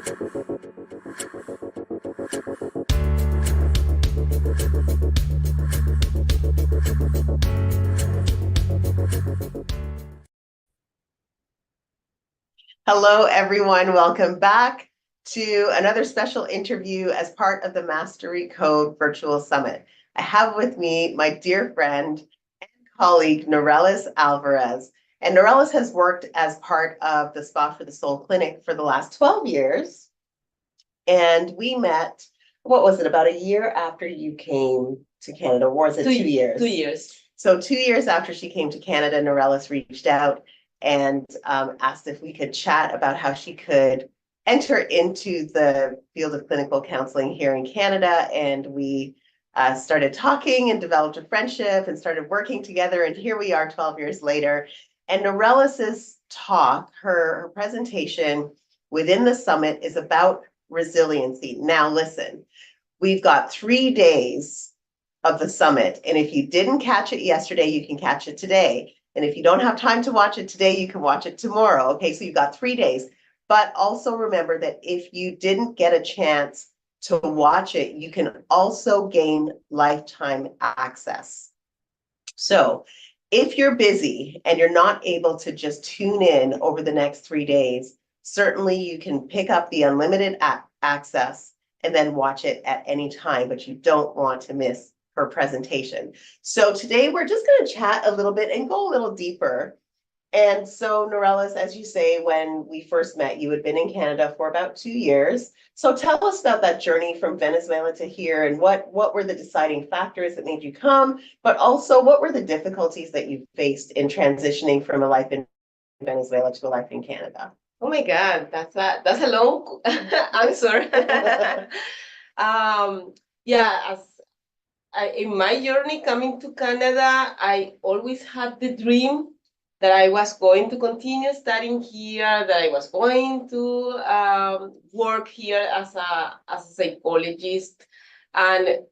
Hello, everyone. Welcome back to another special interview as part of the Mastery Code Virtual Summit. I have with me my dear friend and colleague, Norelis Alvarez. And Norelis has worked as part of the Spa for the Soul Clinic for the last 12 years. And we met, what was it, about a year after you came to Canada, or was it 2 years? 2 years. So 2 years after she came to Canada, Norelis reached out and asked if we could chat about how she could enter into the field of clinical counseling here in Canada. And we started talking and developed a friendship and started working together. And here we are 12 years later. And Norelis's talk, her presentation within the summit is about resiliency. Now, listen, we've got 3 days of the summit. And if you didn't catch it yesterday, you can catch it today. And if you don't have time to watch it today, you can watch it tomorrow. Okay, so you've got 3 days. But also remember that if you didn't get a chance to watch it, you can also gain lifetime access. So if you're busy and you're not able to just tune in over the next 3 days, certainly you can pick up the unlimited access and then watch it at any time, but you don't want to miss her presentation. So today we're just going to chat a little bit and go a little deeper. And so Norelis, as you say, when we first met, you had been in Canada for about 2 years. So tell us about that journey from Venezuela to here, and what were the deciding factors that made you come, but also what were the difficulties that you faced in transitioning from a life in Venezuela to a life in Canada? Oh my God, that's a long answer. Yeah, in my journey coming to Canada, I always had the dream that I was going to continue studying here, that I was going to work here as a psychologist. And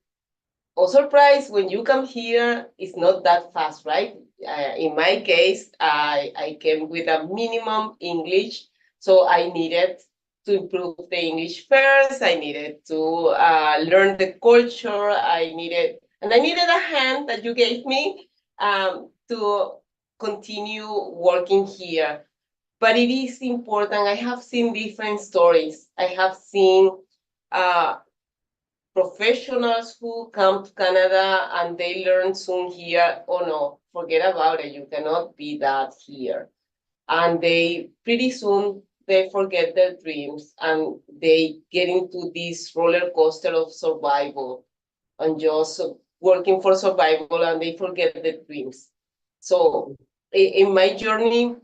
oh, surprise, when you come here, it's not that fast, right? In my case, I came with a minimum English, so I needed to improve the English first. I needed to learn the culture. I needed a hand that you gave me to continue working here. But it is important. I have seen different stories. I have seen professionals who come to Canada and they learn soon here. Oh no, forget about it. You cannot be that here. And they pretty soon they forget their dreams and they get into this roller coaster of survival and just working for survival, and they forget their dreams. So in my journey,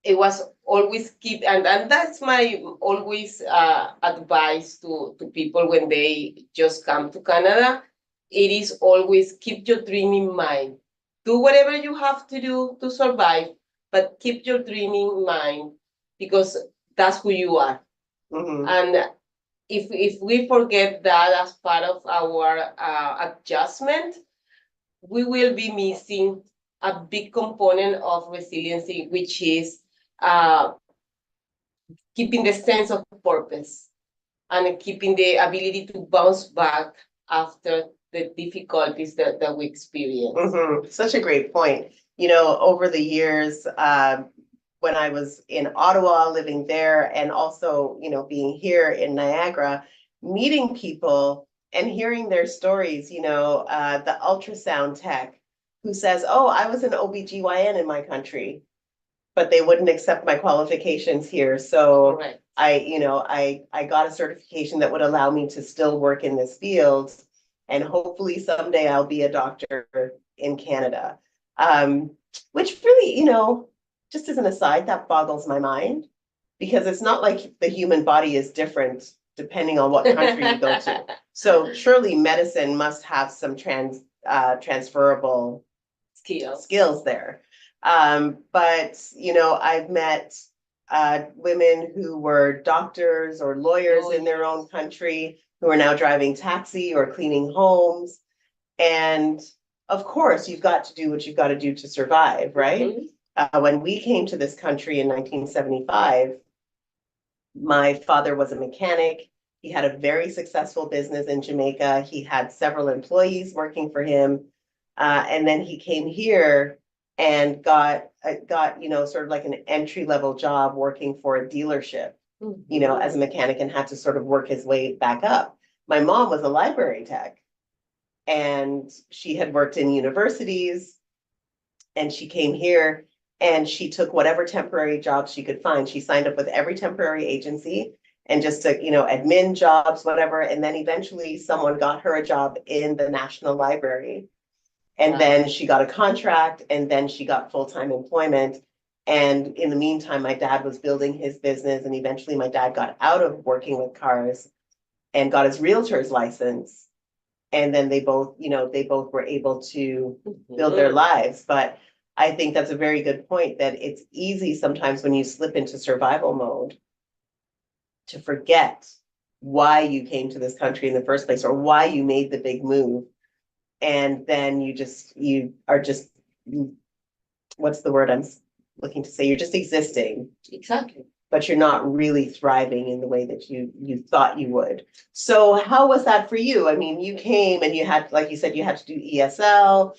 it was always keep, and that's my always advice to people when they just come to Canada. It is always keep your dream in mind. Do whatever you have to do to survive, but keep your dream in mind, because that's who you are. Mm-hmm. And if we forget that as part of our adjustment, we will be missing a big component of resiliency, which is keeping the sense of purpose and keeping the ability to bounce back after the difficulties that we experience. Mm-hmm. Such a great point. Over the years, when I was in Ottawa, living there, and also, being here in Niagara, meeting people and hearing their stories, the ultrasound tech who says, oh, I was an OBGYN in my country, but they wouldn't accept my qualifications here. So Correct. I got a certification that would allow me to still work in this field. And hopefully someday I'll be a doctor in Canada. Which really, just as an aside, that boggles my mind, because it's not like the human body is different depending on what country you go to. So surely medicine must have some transferable skills there. But I've met women who were doctors or lawyers in their own country who are now driving taxi or cleaning homes. And of course, you've got to do what you've got to do to survive, right? Mm-hmm. When we came to this country in 1975, My father was a mechanic. He had a very successful business in Jamaica. He had several employees working for him. And then he came here and got, sort of like an entry-level job working for a dealership, as a mechanic, and had to sort of work his way back up. My mom was a library tech, and she had worked in universities, and she came here and she took whatever temporary jobs she could find. She signed up with every temporary agency and just took, admin jobs, whatever. And then eventually someone got her a job in the National Library. And then she got a contract, and then she got full-time employment. And in the meantime, my dad was building his business, and eventually my dad got out of working with cars and got his realtor's license. And then they both were able to build their lives. But I think that's a very good point, that it's easy sometimes when you slip into survival mode to forget why you came to this country in the first place, or why you made the big move. And then what's the word I'm looking to say? You're just existing. Exactly. But you're not really thriving in the way that you thought you would. So how was that for you? I mean, you came and you had, like you said, you had to do ESL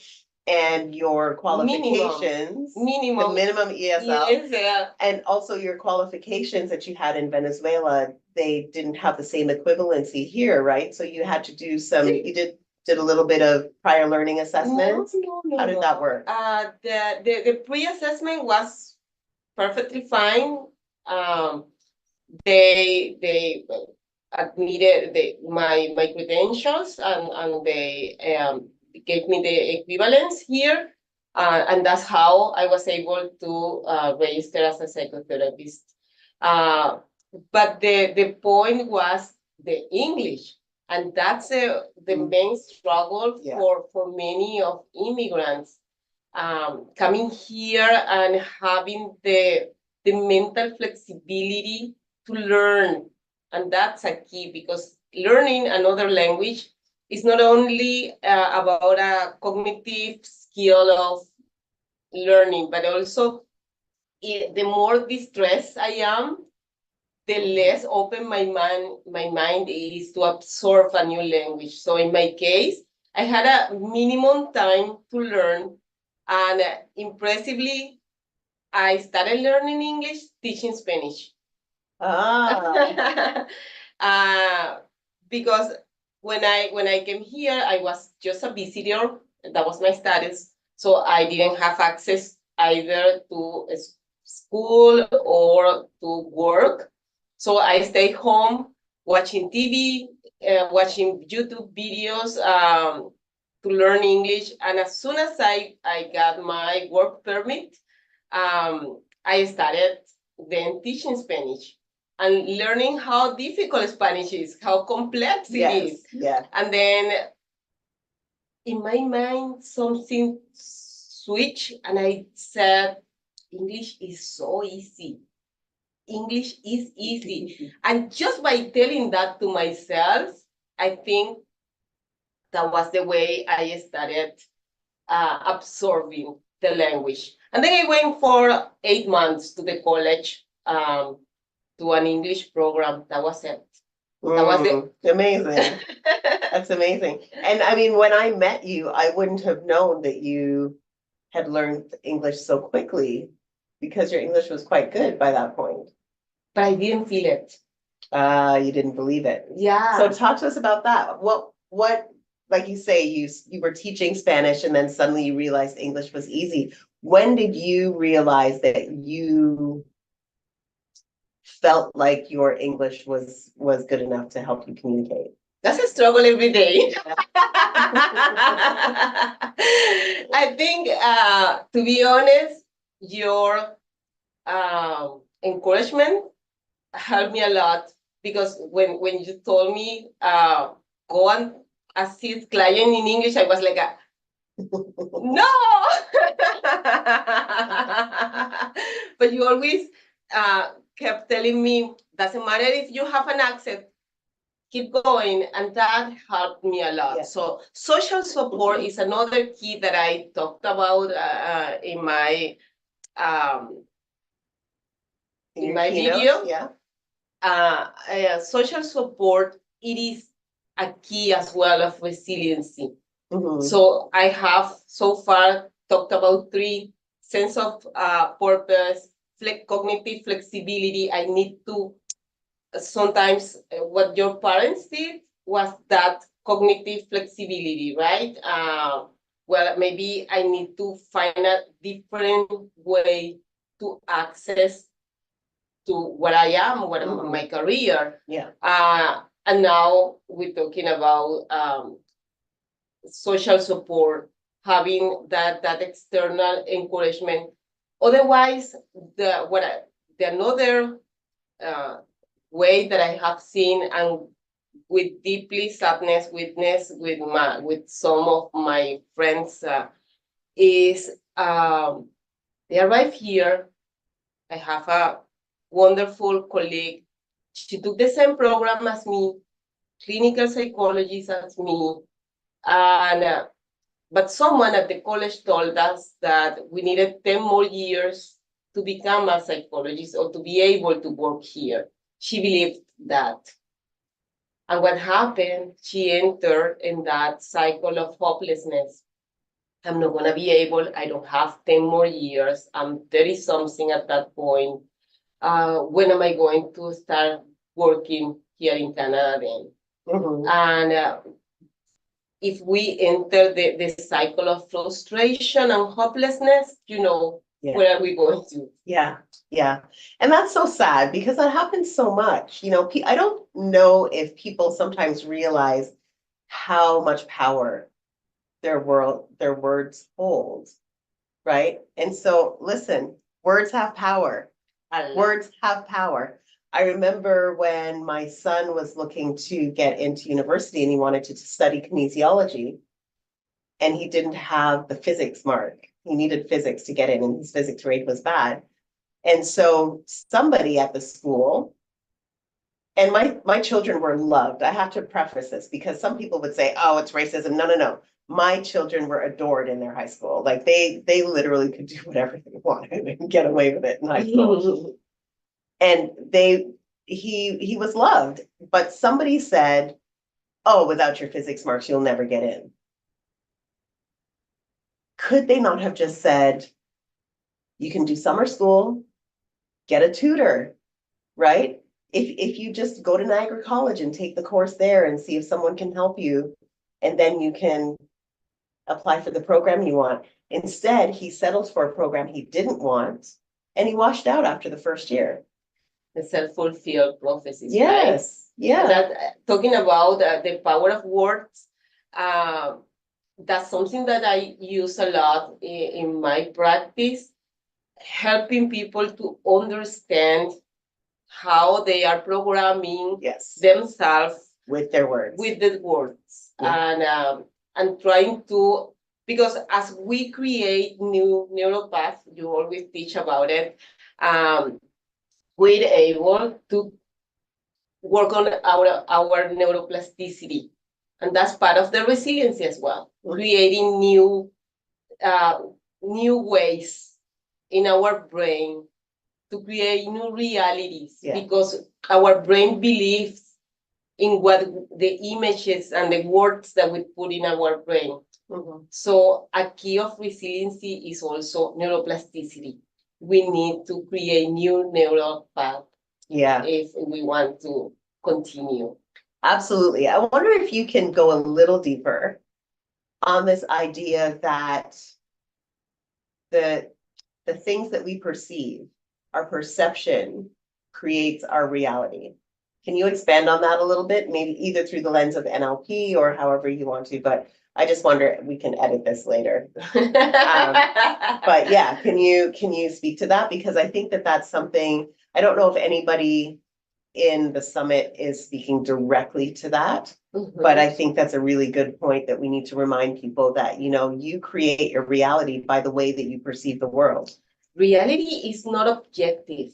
and your qualifications. The minimum ESL. Yes, and also your qualifications that you had in Venezuela, they didn't have the same equivalency here, right? So you had to do you did a little bit of prior learning assessments. No. How did that work? The pre-assessment was perfectly fine. They admitted my credentials, and they gave me the equivalence here, and that's how I was able to register as a psychotherapist. But the point was the English, and that's the main struggle for many of immigrants coming here and having the mental flexibility to learn. And that's a key, because learning another language is not only about a cognitive skill of learning, but also the more distressed I am, the less open my mind is to absorb a new language. So in my case, I had a minimum time to learn, and impressively, I started learning English teaching Spanish. Because when I came here, I was just a visitor. That was my status. So I didn't have access either to school or to work. So I stayed home watching TV, watching YouTube videos to learn English. And as soon as I got my work permit, I started then teaching Spanish and learning how difficult Spanish is, how complex it is. Yeah. And then in my mind, something switched, and I said, English is so easy. English is easy. And just by telling that to myself, I think that was the way I started absorbing the language. And then I went for 8 months to the college, to an English program. That was it. That was it. Amazing. That's amazing. And I mean, when I met you, I wouldn't have known that you had learned English so quickly, because your English was quite good by that point. But I didn't feel it. You didn't believe it. Yeah. So talk to us about that. What, like you say, you were teaching Spanish and then suddenly you realized English was easy. When did you realize that you felt like your English was good enough to help you communicate? That's a struggle every day. I think, to be honest, your encouragement helped me a lot, because when you told me go and assist client in English, I was like, no. But you always kept telling me, doesn't matter if you have an accent, keep going, and that helped me a lot. So social support is another key that I talked about in my video. social support, it is a key as well of resiliency. Mhm. So I have so far talked about three: sense of purpose, cognitive flexibility. I need to sometimes what your parents did was that cognitive flexibility, right? Well, maybe I need to find a different way to access to what I am, what my career. Yeah. And now we're talking about social support, having that external encouragement. Otherwise, the another way that I have seen and with deeply sadness witness with some of my friends is they arrive here. I have a wonderful colleague. She took the same program as me, clinical psychologist as me, and but someone at the college told us that we needed 10 more years to become a psychologist or to be able to work here. She believed that. And what happened, she entered in that cycle of hopelessness. I'm not going to be able, I don't have 10 more years. I'm 30 something at that point. When am I going to start working here in Canada then? And if we enter the cycle of frustration and hopelessness, where are we going to? Yeah, yeah. And that's so sad because that happens so much. I don't know if people sometimes realize how much power their words hold, right? And so listen, words have power. Words have power. I remember when my son was looking to get into university and he wanted to study kinesiology, and he didn't have the physics mark. He needed physics to get in, and his physics rate was bad. And so somebody at the school, and my children were loved. I have to preface this because some people would say, oh, it's racism. No, no, no. My children were adored in their high school. Like they literally could do whatever they wanted and get away with it in high school. And he was loved. But somebody said, oh, without your physics marks, you'll never get in. Could they not have just said, you can do summer school, get a tutor, right? If you just go to Niagara College and take the course there and see if someone can help you, and then you can apply for the program you want. Instead, he settled for a program he didn't want, and he washed out after the first year. The self-fulfilled prophecies. Yes, right? Yeah. That talking about the power of words, that's something that I use a lot in my practice, helping people to understand how they are programming themselves with their words. With the words. Yeah. And trying to, because as we create new neuropaths, you always teach about it, we're able to work on our neuroplasticity. And that's part of the resiliency as well, creating new ways in our brain to create new realities, because our brain believes in what the images and the words that we put in our brain. So a key of resiliency is also neuroplasticity. We need to create new neural paths if we want to continue. Absolutely. I wonder if you can go a little deeper on this idea that the things that we perceive, our perception creates our reality. Can you expand on that a little bit? Maybe either through the lens of NLP or however you want to, but I just wonder, we can edit this later. But yeah, can you speak to that? Because I think that that's something, I don't know if anybody in the summit is speaking directly to that, but I think that's a really good point that we need to remind people that, you create your reality by the way that you perceive the world. Reality is not objective.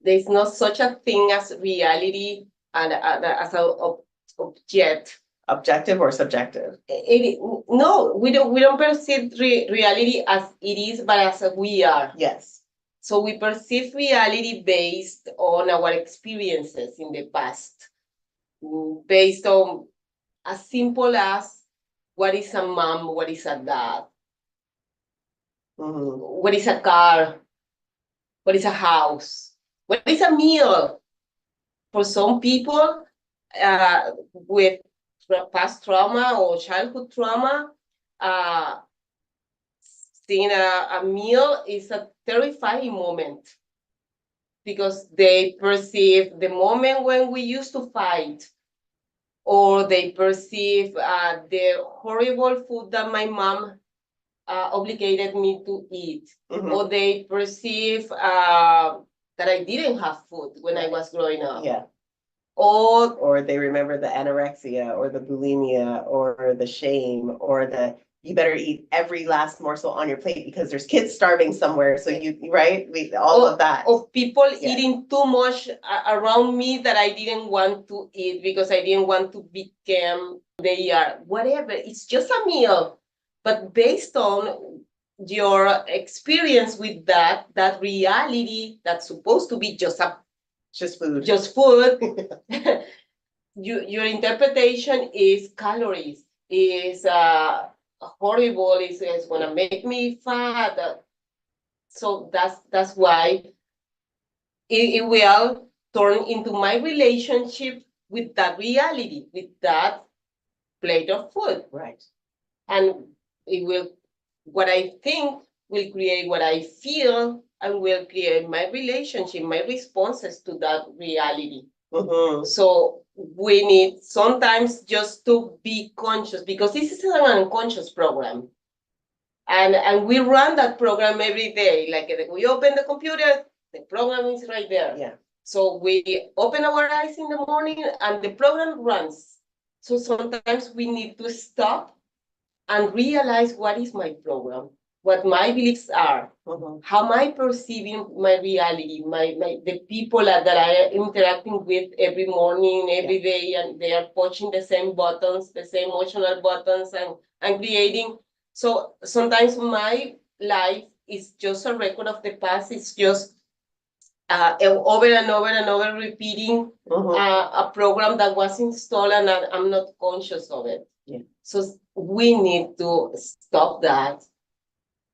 There's not such a thing as reality and as an object. Objective or subjective? No, we don't perceive reality as it is, but as we are. Yes. So we perceive reality based on our experiences in the past, based on as simple as what is a mom, what is a dad, what is a car, what is a house, what is a meal. For some people with past trauma or childhood trauma, seeing a meal is a terrifying moment because they perceive the moment when we used to fight, or they perceive the horrible food that my mom obligated me to eat, or they perceive that I didn't have food when I was growing up. Yeah. Or Or they remember the anorexia or the bulimia or the shame or the you better eat every last morsel on your plate because there's kids starving somewhere. So right? All of that. Of people eating too much around me that I didn't want to eat because I didn't want to become they are. Whatever. It's just a meal. But based on your experience with that reality that's supposed to be just food, your interpretation is calories, is horrible, is gonna make me fat. So that's why it will turn into my relationship with that reality, with that plate of food. Right. And it will, what I think will create what I feel and will create my relationship, my responses to that reality. So we need sometimes just to be conscious because this is an unconscious program. And we run that program every day. Like we open the computer, the program is right there. Yeah. So we open our eyes in the morning and the program runs. So sometimes we need to stop and realize what is my program, what my beliefs are, how am I perceiving my reality, the people that I am interacting with every morning, every day, and they are pushing the same buttons, the same emotional buttons, and creating. So sometimes my life is just a record of the past. It's just over and over and over repeating a program that was installed and I'm not conscious of it. Yeah. So we need to stop that,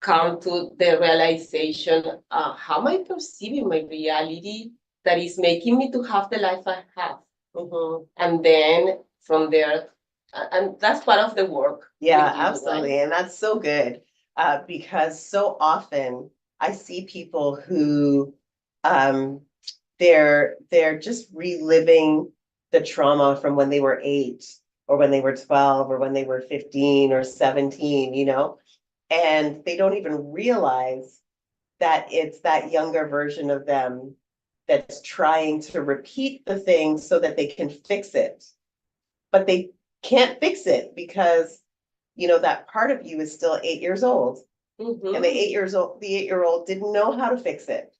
come to the realization, how am I perceiving my reality that is making me to have the life I have? And then from there, and that's part of the work. Yeah, absolutely. Right? And that's so good because so often I see people who they're just reliving the trauma from when they were 8 or when they were 12 or when they were 15 or 17, and they don't even realize that it's that younger version of them that's trying to repeat the thing so that they can fix it. But they can't fix it because, that part of you is still 8 years old. And the 8-year-old didn't know how to fix it.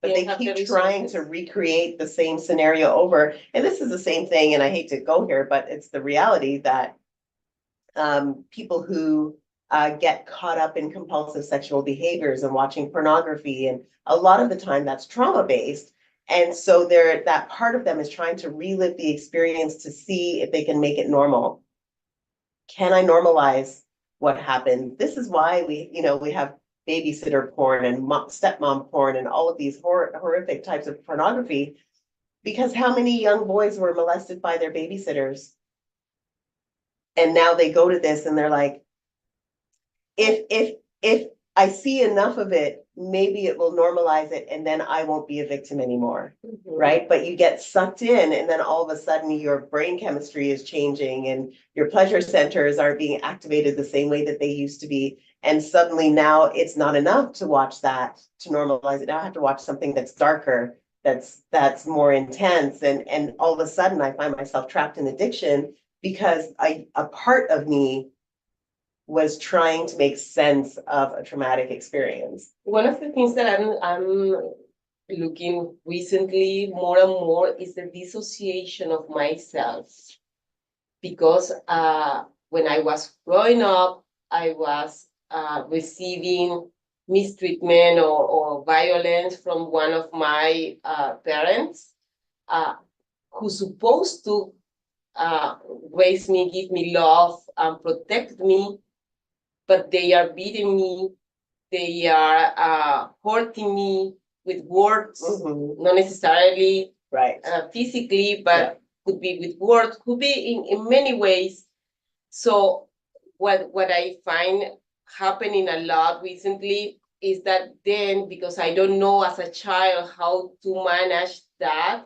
But they keep trying to recreate the same scenario over. And this is the same thing, and I hate to go here, but it's the reality that people who get caught up in compulsive sexual behaviors and watching pornography, and a lot of the time that's trauma-based. And so that part of them is trying to relive the experience to see if they can make it normal. Can I normalize what happened? This is why we have babysitter porn and stepmom porn and all of these horrific types of pornography, because how many young boys were molested by their babysitters? And now they go to this and they're like, if I see enough of it, maybe it will normalize it and then I won't be a victim anymore, right? But you get sucked in and then all of a sudden your brain chemistry is changing and your pleasure centers aren't being activated the same way that they used to be. And suddenly now it's not enough to watch that, to normalize it. Now I have to watch something that's darker, that's more intense. And all of a sudden I find myself trapped in addiction because a part of me was trying to make sense of a traumatic experience. One of the things that I'm looking recently more and more is the dissociation of myself. Because when I was growing up, I was receiving mistreatment or violence from one of my parents, who's supposed to raise me, give me love, and protect me, but they are beating me, they are hurting me with words, not necessarily Right. Physically, but could be with words, could be in many ways. So what I find happening a lot recently is that then, because I don't know as a child how to manage that,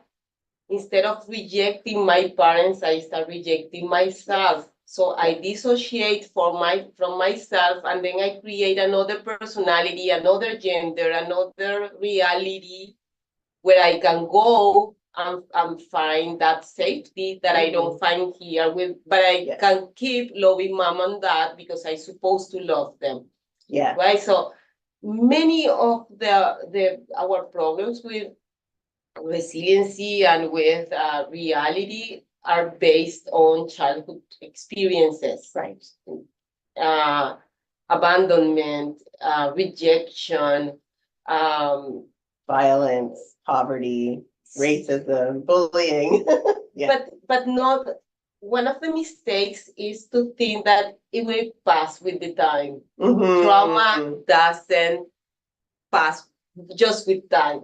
instead of rejecting my parents, I start rejecting myself. So I dissociate from myself, and then I create another personality, another gender, another reality where I can go and find that safety that I don't find here with, but I can keep loving mom and dad because I'm supposed to love them. Yeah. Right. So many of our problems with resiliency and with reality are based on childhood experiences. Right. Abandonment, rejection, violence, poverty, racism, bullying. But not, one of the mistakes is to think that it will pass with the time. Trauma doesn't pass just with time.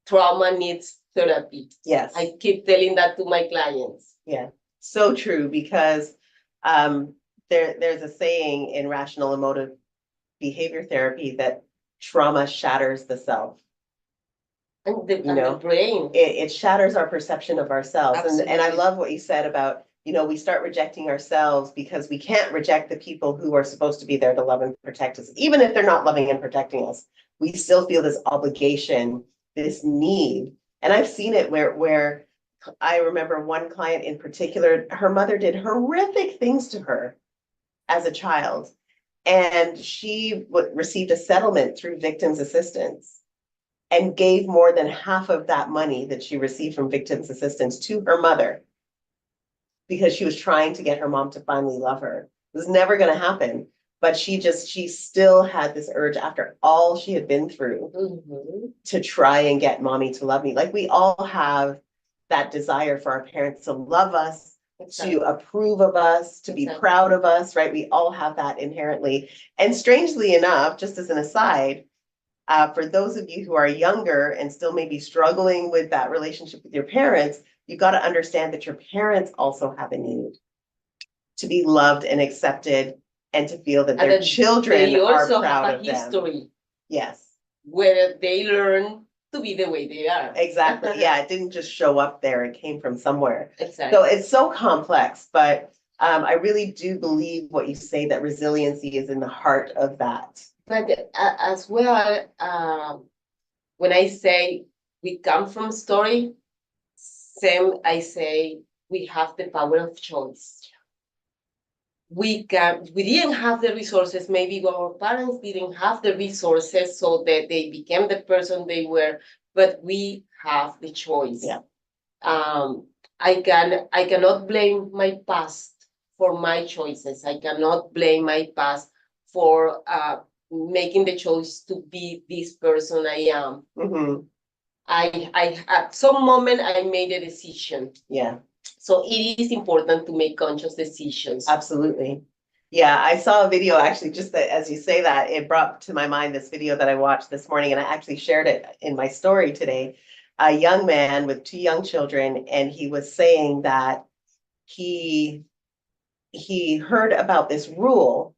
Trauma needs therapy. Yes. I keep telling that to my clients. Yeah, so true, because there's a saying in rational emotive behavior therapy that trauma shatters the self. And the brain. It shatters our perception of ourselves. And I Absolutely. love what you said about, we start rejecting ourselves because we can't reject the people who are supposed to be there to love and protect us. Even if they're not loving and protecting us, we still feel this obligation, this need. And I've seen it where I remember one client in particular, her mother did horrific things to her as a child, and she received a settlement through victims assistance and gave more than half of that money that she received from victims assistance to her mother because she was trying to get her mom to finally love her. It was never going to happen, but she still had this urge after all she had been through to try and get mommy to love me. Like, we all have that desire for our parents to love us, to approve of us, to be proud of us, right? We all have that inherently. And strangely enough, just as an aside, for those of you who are younger and still maybe struggling with that relationship with your parents, you've got to understand that your parents also have a need to be loved and accepted and to feel that their children are proud of them. History. Yes. Where they learn to be the way they are. Exactly. Yeah, it didn't just show up there. It came from somewhere. Exactly. So it's so complex, but I really do believe what you say, that resiliency is in the heart of that. But as well, when I say we come from story, same I say we have the power of choice. We didn't have the resources, maybe our parents didn't have the resources so that they became the person they were, but we have the choice. Yeah. I cannot blame my past for my choices. I cannot blame my past for making the choice to be this person I am. I at some moment I made a decision. Yeah. So it is important to make conscious decisions. Absolutely. Yeah, I saw a video actually, just that as you say that, it brought to my mind this video that I watched this morning, and I actually shared it in my story today. A young man with 2 young children, and he was saying that he heard about this rule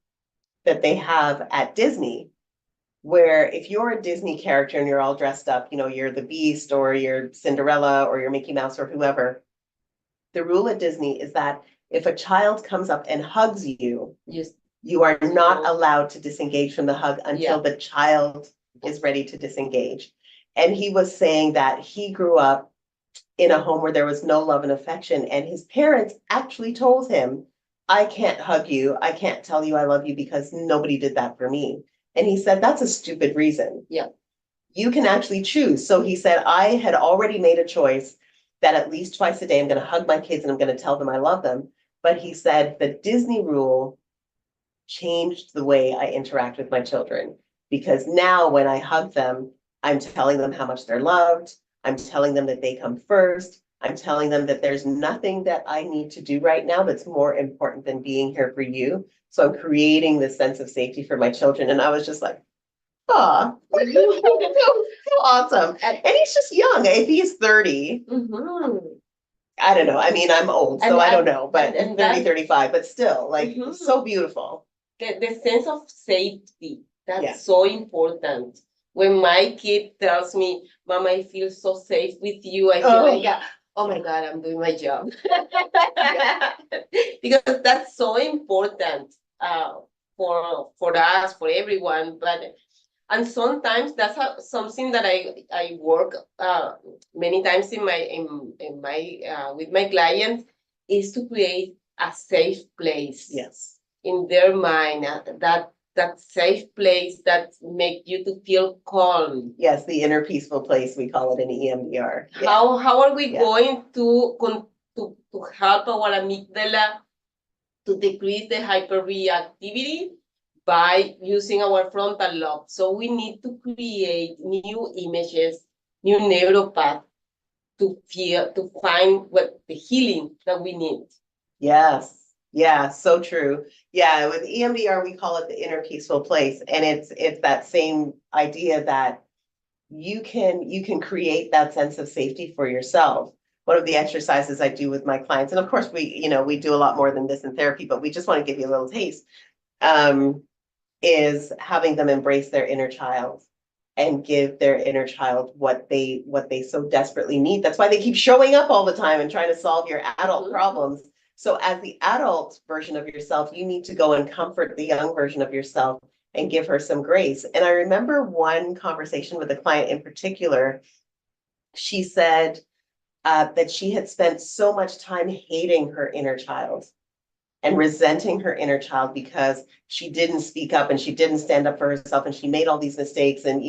that they have at Disney, where if you're a Disney character and you're all dressed up, you're the Beast or you're Cinderella or you're Mickey Mouse or whoever, the rule at Disney is that if a child comes up and hugs you, you are not allowed to disengage from the hug until the child is ready to disengage. And he was saying that he grew up in a home where there was no love and affection, and his parents actually told him, I can't hug you, I can't tell you I love you because nobody did that for me. And he said, that's a stupid reason. Yeah. You can actually choose. So he said, I had already made a choice that at least twice a day I'm going to hug my kids and I'm going to tell them I love them. But he said the Disney rule changed the way I interact with my children. Because now when I hug them, I'm telling them how much they're loved. I'm telling them that they come first. I'm telling them that there's nothing that I need to do right now that's more important than being here for you. So I'm creating this sense of safety for my children. And I was just like, oh, so awesome. And he's just young. If he's 30, I don't know. I mean, I'm old, so I don't know, but and 30, 35, but still, like, so beautiful. The sense of safety, that's Yeah. so important. When my kid tells me, Mom, I feel so safe with you, I feel like, oh my God, I'm doing my job. Because that's so important for us, for everyone. And sometimes that's something that I work many times in my with my clients, is to create a safe place. Yes. In their mind, that safe place that make you to feel calm. Yes, the inner peaceful place, we call it in EMDR. Yeah. How are we going to help our amygdala to decrease the hyperreactivity? By using our frontal lobe. So we need to create new images, new neural path to find what the healing that we need. Yes. Yeah, so true. Yeah, with EMDR, we call it the inner peaceful place. And it's that same idea that you can create that sense of safety for yourself. One of the exercises I do with my clients, and of course we do a lot more than this in therapy, but we just want to give you a little taste, is having them embrace their inner child and give their inner child what they so desperately need. That's why they keep showing up all the time and trying to solve your adult problems. So as the adult version of yourself, you need to go and comfort the young version of yourself and give her some grace. And I remember one conversation with a client in particular. She said that she had spent so much time hating her inner child and resenting her inner child because she didn't speak up and she didn't stand up for herself and she made all these mistakes, and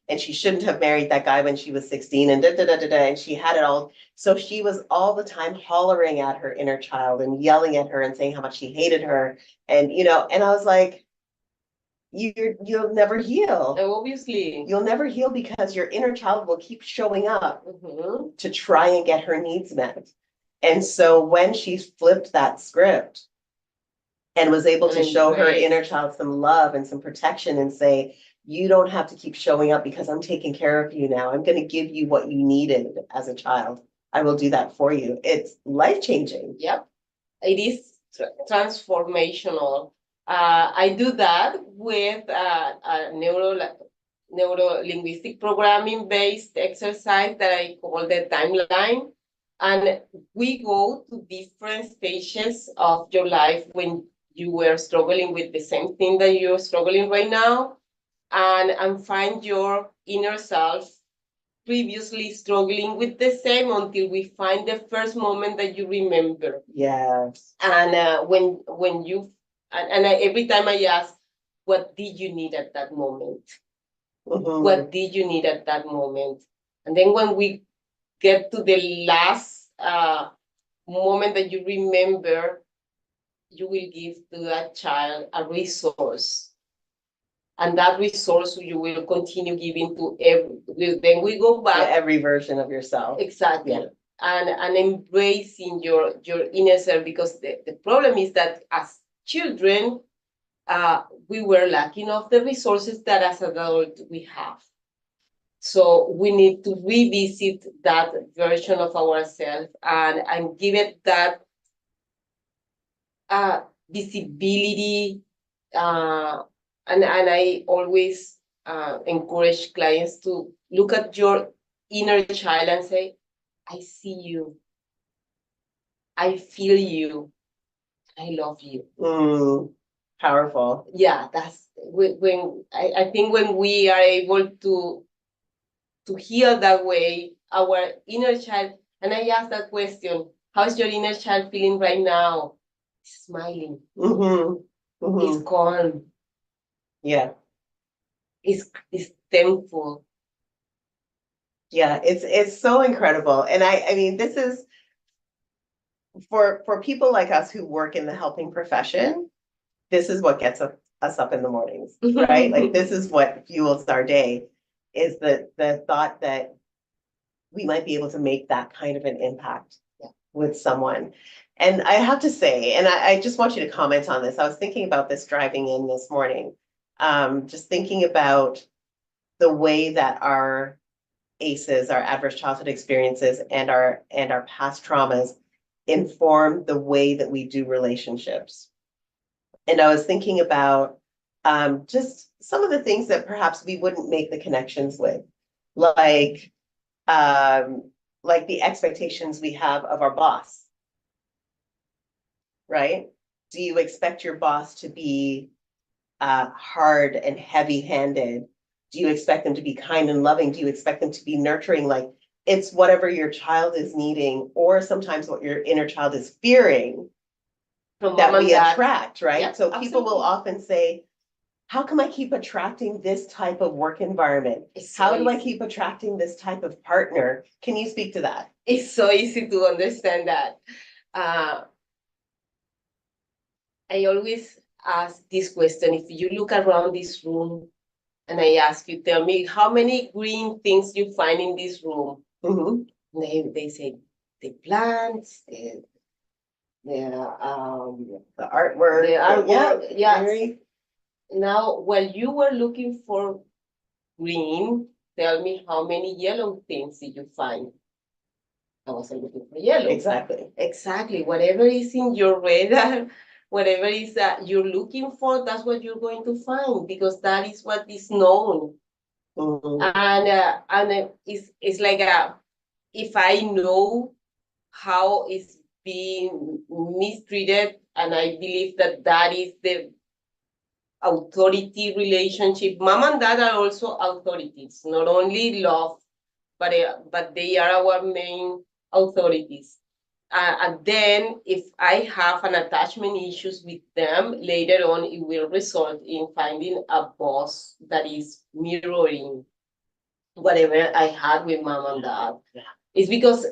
and she shouldn't have married that guy when she was 16 and and she had it all. So she was all the time hollering at her inner child and yelling at her and saying how much she hated her. And and I was like, you'll never heal. Obviously. You'll never heal because your inner child will keep showing up to try and get her needs met. And so when she flipped that script and was able to show her inner child some love and some protection and say, you don't have to keep showing up because I'm taking care of you now. I'm going to give you what you needed as a child. I will do that for you. It's life-changing. Yep. It is transformational. I do that with a neuro-linguistic programming based exercise that I call the timeline. And we go to different stages of your life when you were struggling with the same thing that you're struggling right now, and find your inner self previously struggling with the same until we find the first moment that you remember. Yes. And when you every time I ask, what did you need at that moment? What did you need at that moment? And then when we get to the last moment that you remember, you will give to that child a resource. And that resource you will continue giving to then we go back. Every version of yourself. Exactly. Yeah. And embracing your inner self, because the problem is that as children, we were lacking of the resources that as adults we have. So we need to revisit that version of ourselves and give it that visibility. And I always encourage clients to look at your inner child and say, I see you, I feel you, I love you. Powerful. Yeah, that's when I think when we are able to heal that way, our inner child, and I ask that question, how's your inner child feeling right now? Smiling. It's calm. Yeah. It's thankful. Yeah, it's so incredible. And I mean, this is for people like us who work in the helping profession, this is what gets us up in the mornings, right? Like this is what fuels our day, is the thought that we might be able to make that kind of an impact with someone. And I have to say, and I just want you to comment on this. I was thinking about this driving in this morning, just thinking about the way that our ACEs, our adverse childhood experiences, and our past traumas inform the way that we do relationships. And I was thinking about just some of the things that perhaps we wouldn't make the connections with, like the expectations we have of our boss, right? Do you expect your boss to be hard and heavy-handed? Do you expect them to be kind and loving? Do you expect them to be nurturing? Like, it's whatever your child is needing, or sometimes what your inner child is fearing that we attract, right? Yep, so people will often say, how come I keep attracting this type of work environment? How do I keep attracting this type of partner? Can you speak to that? It's so easy to understand that. I always ask this question. If you look around this room and I ask you, tell me how many green things you find in this room. They say the plants, the artwork. Yes. Now, while you were looking for green, tell me how many yellow things did you find? I wasn't looking for yellow. Exactly. Whatever is in your radar, whatever is that you're looking for, that's what you're going to find, because that is what is known. And it's like if I know how it's being mistreated, and I believe that that is the authority relationship. Mom and dad are also authorities, not only love, but they are our main authorities. And then if I have an attachment issues with them, later on, it will result in finding a boss that is mirroring whatever I had with mom and dad. It's because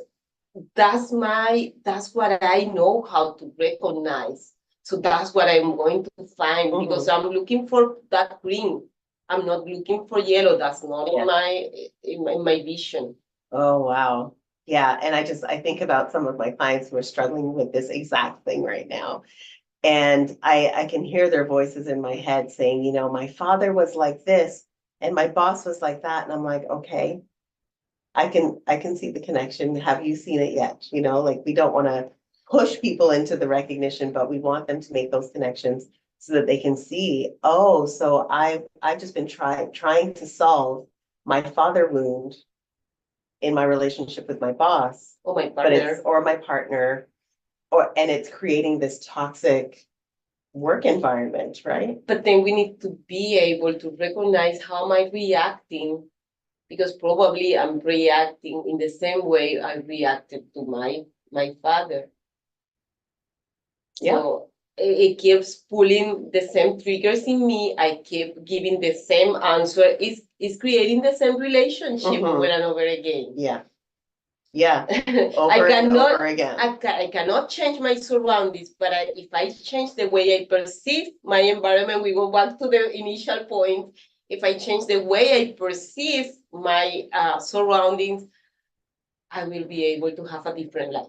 that's what I know how to recognize. So that's what I'm going to find, because I'm looking for that green. I'm not looking for yellow. That's not in my vision. Oh, wow. Yeah. And I think about some of my clients who are struggling with this exact thing right now. And I can hear their voices in my head saying, you know, my father was like this and my boss was like that. And I'm like, okay, I can see the connection. Have you seen it yet? You know, like, we don't want to push people into the recognition, but we want them to make those connections so that they can see, oh, so I've just been trying to solve my father wound in my relationship with my boss, or my partner, or my partner, and it's creating this toxic work environment, right? But then we need to be able to recognize how am I reacting, because probably I'm reacting in the same way I reacted to my father. Yeah. So it keeps pulling the same triggers in me. I keep giving the same answer. It's creating the same relationship over and over again. Yeah. Yeah. Over and over again. I cannot change my surroundings, but if I change the way I perceive my environment, we go back to the initial point. If I change the way I perceive my surroundings, I will be able to have a different life.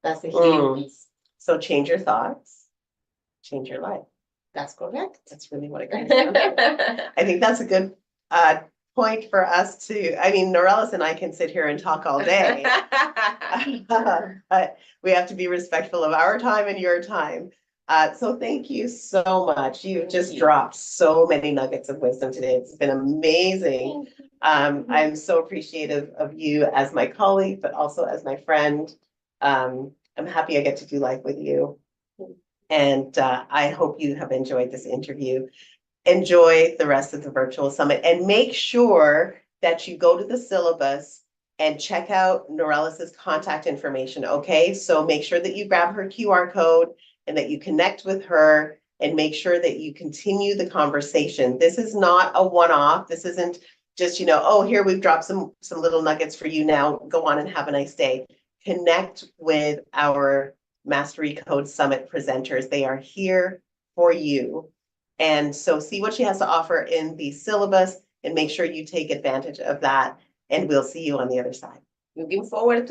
That's the healing piece. So change your thoughts, change your life. That's correct. That's really what it comes down to. I think that's a good point for us to, I mean, Norelis and I can sit here and talk all day, but we have to be respectful of our time and your time. So thank you so much. You've just dropped so many nuggets of wisdom today. It's been amazing. I'm so appreciative of you as my colleague, but also as my friend. I'm happy I get to do life with you. And I hope you have enjoyed this interview. Enjoy the rest of the virtual summit, and make sure that you go to the syllabus and check out Norelis's contact information, okay? So make sure that you grab her QR code and that you connect with her, and make sure that you continue the conversation. This is not a one-off. This isn't just, you know, oh, here we've dropped some little nuggets for you, now go on and have a nice day. Connect with our Mastery Code Summit presenters. They are here for you. And so see what she has to offer in the syllabus and make sure you take advantage of that. And we'll see you on the other side. Looking forward to